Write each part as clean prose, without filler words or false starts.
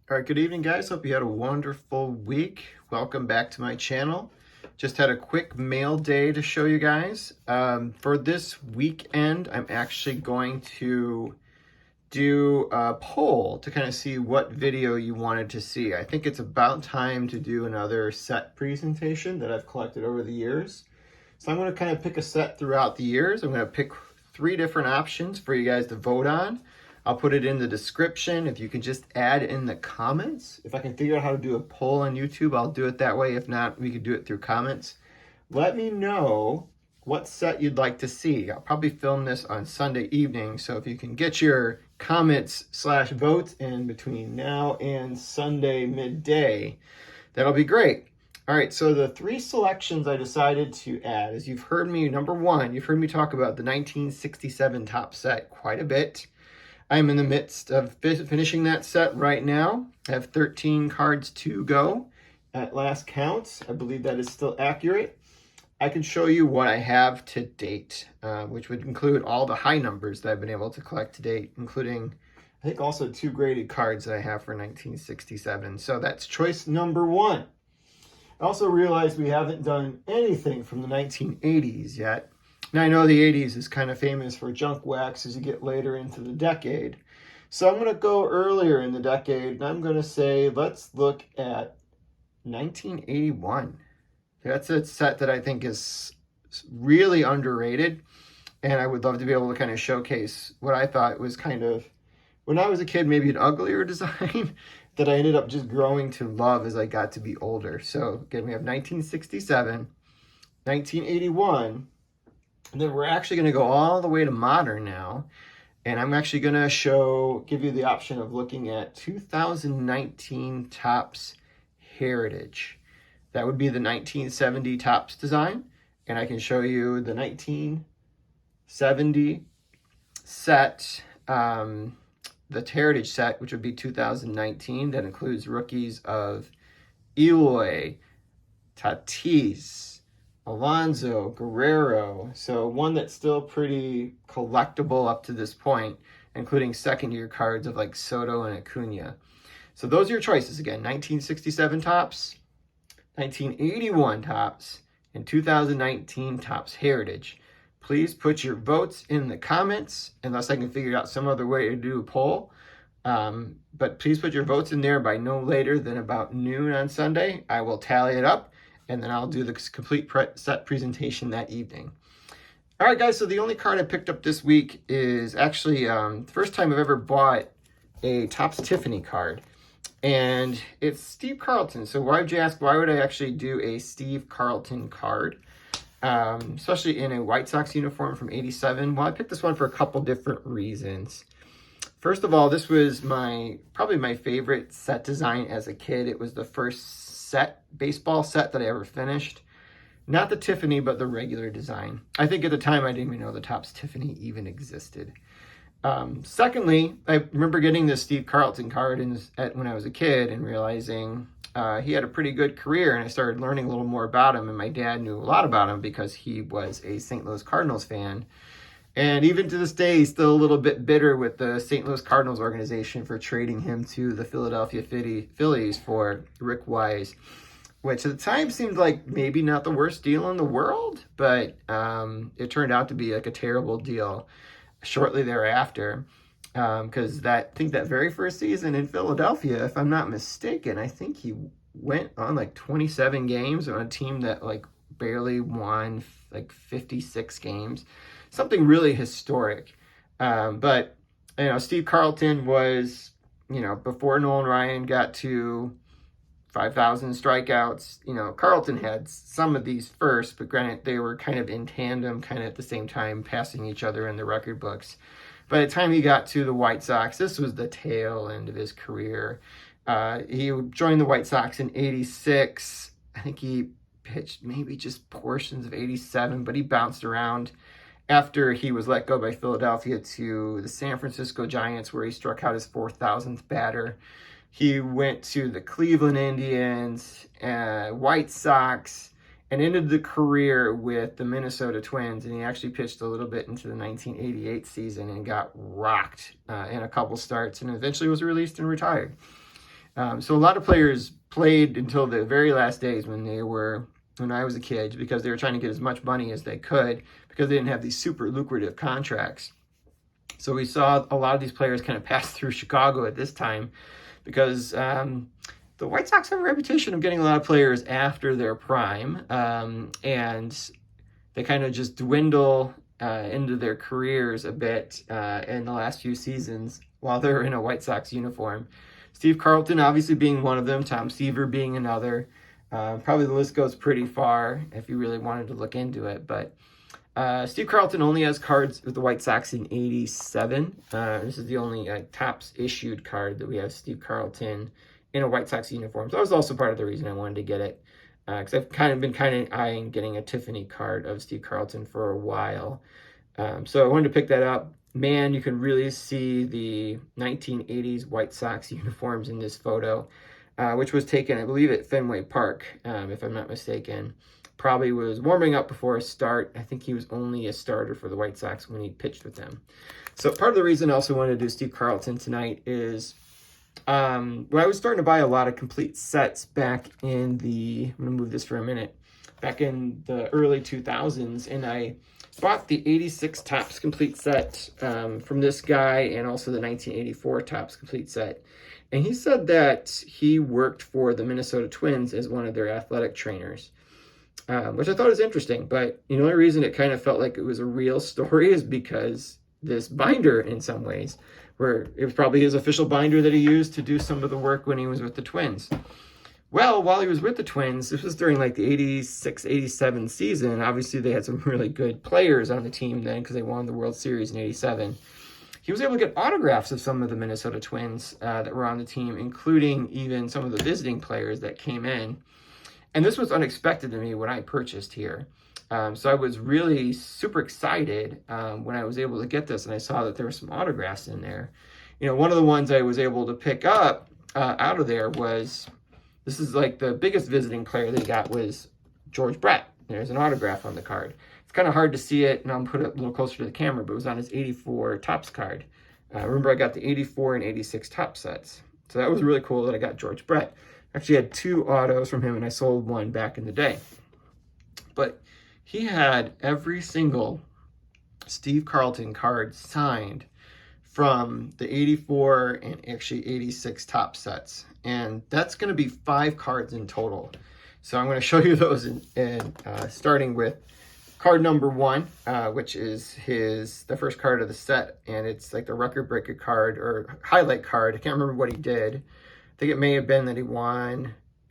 All right, good evening, guys. Hope you had a wonderful week. Welcome back to my channel. Just had a quick mail day to show you guys. For this weekend, I'm actually going to do a poll to kind of see what video you wanted to see. I think it's about time to do another set presentation that I've collected over the years. So I'm going to kind of pick a set throughout the years. I'm going to pick 3 different options for you guys to vote on. I'll put it in the description. If you can just add in the comments. If I can figure out how to do a poll on YouTube, I'll do it that way. If not, we could do it through comments. Let me know what set you'd like to see. I'll probably film this on Sunday evening. So if you can get your comments/votes in between now and Sunday midday, that'll be great. All right, so the 3 selections I decided to add, as you've heard me, number 1, you've heard me talk about the 1967 top set quite a bit. I'm in the midst of finishing that set right now. I have 13 cards to go at last count. I believe that is still accurate. I can show you what I have to date, which would include all the high numbers that I've been able to collect to date, including, I think, also 2 graded cards that I have for 1967. So that's choice number 1. I also realized we haven't done anything from the 1980s yet. Now, I know the 80s is kind of famous for junk wax as you get later into the decade. So I'm going to go earlier in the decade, and I'm going to say, let's look at 1981. That's a set that I think is really underrated, and I would love to be able to kind of showcase what I thought was kind of, when I was a kid, maybe an uglier design that I ended up just growing to love as I got to be older. So again, we have 1967, 1981, and then we're actually going to go all the way to modern now. And I'm actually going to give you the option of looking at 2019 Topps Heritage. That would be the 1970 Topps design. And I can show you the 1970 set, the Heritage set, which would be 2019. That includes rookies of Eloy, Tatis, Alonso, Guerrero, so one that's still pretty collectible up to this point, including second-year cards of like Soto and Acuna. So those are your choices again: 1967 Topps, 1981 Topps, and 2019 Topps Heritage. Please put your votes in the comments, unless I can figure out some other way to do a poll. But please put your votes in there by no later than about noon on Sunday. I will tally it up, and then I'll do the complete set presentation that evening. All right, guys, so the only card I picked up this week is actually the first time I've ever bought a Topps Tiffany card, and it's Steve Carlton. So why would you ask, why would I actually do a Steve Carlton card, especially in a White Sox uniform from '87? Well, I picked this one for a couple different reasons. First of all, this was probably my favorite set design as a kid. It was the first baseball set that I ever finished. Not the Tiffany, but the regular design. I think at the time I didn't even know the Topps Tiffany even existed. Secondly, I remember getting this Steve Carlton card when I was a kid and realizing he had a pretty good career, and I started learning a little more about him, and my dad knew a lot about him because he was a St. Louis Cardinals fan. And even to this day, he's still a little bit bitter with the St. Louis Cardinals organization for trading him to the Philadelphia Phillies for Rick Wise, which at the time seemed like maybe not the worst deal in the world, but it turned out to be like a terrible deal shortly thereafter. Because I think that very first season in Philadelphia, if I'm not mistaken, I think he went on like 27 games on a team that like barely won like 56 games. Something really historic. But, Steve Carlton was, before Nolan Ryan got to 5,000 strikeouts, Carlton had some of these first, but granted, they were kind of in tandem, kind of at the same time, passing each other in the record books. By the time he got to the White Sox, this was the tail end of his career. He joined the White Sox in '86. I think he pitched maybe just portions of '87, but he bounced around after he was let go by Philadelphia to the San Francisco Giants, where he struck out his 4,000th batter. He went to the Cleveland Indians, White Sox, and ended the career with the Minnesota Twins. And he actually pitched a little bit into the 1988 season and got rocked in a couple starts, and eventually was released and retired. So a lot of players played until the very last days when I was a kid, because they were trying to get as much money as they could because they didn't have these super lucrative contracts. So we saw a lot of these players kind of pass through Chicago at this time because the White Sox have a reputation of getting a lot of players after their prime, and they kind of just dwindle into their careers a bit in the last few seasons while they're in a White Sox uniform. Steve Carlton obviously being one of them, Tom Seaver being another. Probably the list goes pretty far if you really wanted to look into it, but Steve Carlton only has cards with the White Sox in 87. This is the only Topps issued card that we have Steve Carlton in a White Sox uniform. So that was also part of the reason I wanted to get it, because I've been eyeing getting a Tiffany card of Steve Carlton for a while. So I wanted to pick that up. Man, you can really see the 1980s White Sox uniforms in this photo, which was taken, I believe, at Fenway Park, if I'm not mistaken. Probably was warming up before a start. I think he was only a starter for the White Sox when he pitched with them. So part of the reason I also wanted to do Steve Carlton tonight is when I was starting to buy a lot of complete sets back in I'm going to move this for a minute, back in the early 2000s, and I bought the 86 Topps complete set from this guy and also the 1984 Topps complete set. And he said that he worked for the Minnesota Twins as one of their athletic trainers, which I thought was interesting. But the only reason it kind of felt like it was a real story is because this binder, in some ways, where it was probably his official binder that he used to do some of the work when he was with the Twins. Well, while he was with the Twins, this was during like the 86-87 season. Obviously, they had some really good players on the team then because they won the World Series in 87. He was able to get autographs of some of the Minnesota Twins that were on the team, including even some of the visiting players that came in. And this was unexpected to me when I purchased here. So I was really super excited when I was able to get this and I saw that there were some autographs in there. One of the ones I was able to pick up out of there was, this is like the biggest visiting player they got was George Brett. There's an autograph on the card. It's kind of hard to see it, and I'll put it a little closer to the camera, but it was on his 84 Topps card. Remember, I got the 84 and 86 Topps sets. So that was really cool that I got George Brett. Actually had 2 autos from him, and I sold one back in the day. But he had every single Steve Carlton card signed from the 84 and actually 86 Topps sets. And that's going to be 5 cards in total. So I'm going to show you those starting with card number 1, which is the first card of the set. And it's like the record breaker card or highlight card. I can't remember what he did. I think it may have been that he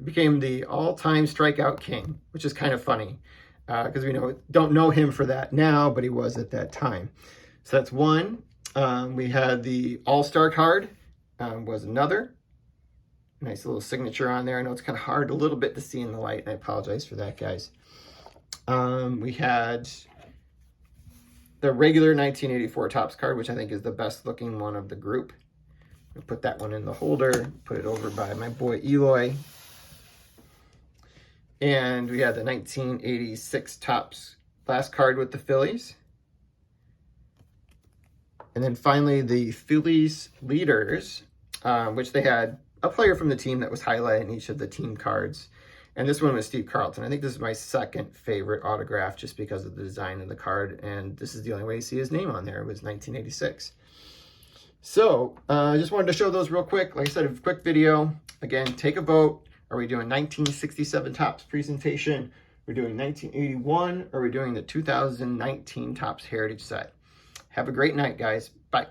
became the all-time strikeout king, which is kind of funny because we don't know him for that now, but he was at that time. So that's 1. We had the All-Star card, was another. Nice little signature on there. I know it's kind of hard a little bit to see in the light, and I apologize for that, guys. We had the regular 1984 Topps card, which I think is the best looking one of the group. I'll put that one in the holder, put it over by my boy Eloy. And we had the 1986 Topps last card with the Phillies. And then finally the Phillies leaders, which they had a player from the team that was highlighted in each of the team cards. And this one was Steve Carlton. I think this is my second favorite autograph just because of the design of the card. And this is the only way you see his name on there. It was 1986. So I just wanted to show those real quick. Like I said, a quick video. Again, take a vote. Are we doing 1967 Topps presentation? We're doing 1981. Or are we doing the 2019 Topps Heritage set? Have a great night, guys. Bye.